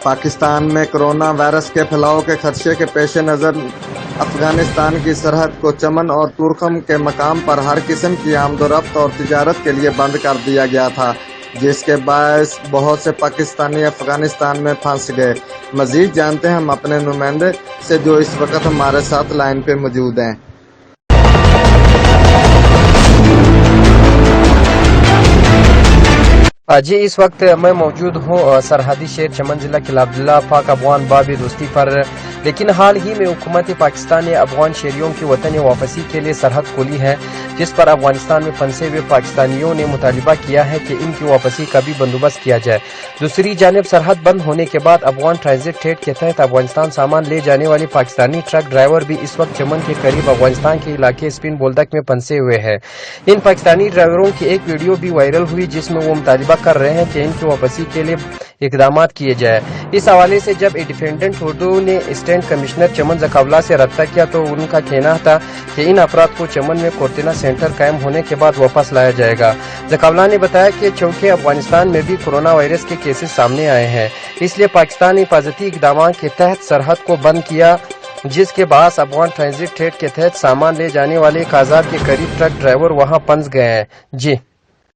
پاکستان میں corona virus کے پھیلاؤ کے خدشے کے پیش نظر افغانستان کی سرحد کو چمن اور تورخم کے مقام پر ہر قسم کی آمد و رفت اور تجارت کے لیے بند کر دیا گیا تھا، جس کے باعث بہت سے پاکستانی افغانستان میں پھنس گئے۔ مزید جانتے ہیں ہم اپنے نمائندے سے جو اس وقت ہمارے ساتھ لائن پہ موجود ہیں۔ جی، اس وقت میں موجود ہوں سرحدی شہر چمن ضلع قلعہ عبداللہ پاک افغان باب دوستی پر، لیکن حال ہی میں حکومت پاکستان نے افغان شہریوں کی وطن واپسی کے لیے سرحد کھولی ہے، جس پر افغانستان میں پھنسے ہوئے پاکستانیوں نے مطالبہ کیا ہے کہ ان کی واپسی کا بھی بندوبست کیا جائے۔ دوسری جانب سرحد بند ہونے کے بعد افغان ٹرانزٹ ٹریڈ کے تحت افغانستان سامان لے جانے والے پاکستانی ٹرک ڈرائیور بھی اس وقت چمن کے قریب افغانستان کے علاقے اسپن بولدک میں پھنسے ہوئے ہیں۔ ان پاکستانی ڈرائیوروں کی ایک ویڈیو بھی وائرل ہوئی جس میں وہ مطالبہ کر رہے ہیں کہ ان کی واپسی کے لیے اقدامات کیے جائے۔ اس حوالے سے جب انڈیپینڈنٹ اردو نے اسٹینٹ کمشنر چمن زکاولہ سے رابطہ کیا تو ان کا کہنا تھا کہ ان افراد کو چمن میں قرنطینہ سینٹر قائم ہونے کے بعد واپس لایا جائے گا۔ زکاولہ نے بتایا کہ چونکہ افغانستان میں بھی کورونا وائرس کے کیسز سامنے آئے ہیں، اس لیے پاکستان نے حفاظتی اقدامات کے تحت سرحد کو بند کیا، جس کے باعث افغان ٹرانزٹ ٹریڈ کے تحت سامان لے جانے والے 1000 کے قریب ٹرک ڈرائیور وہاں پھنس گئے ہیں۔ جی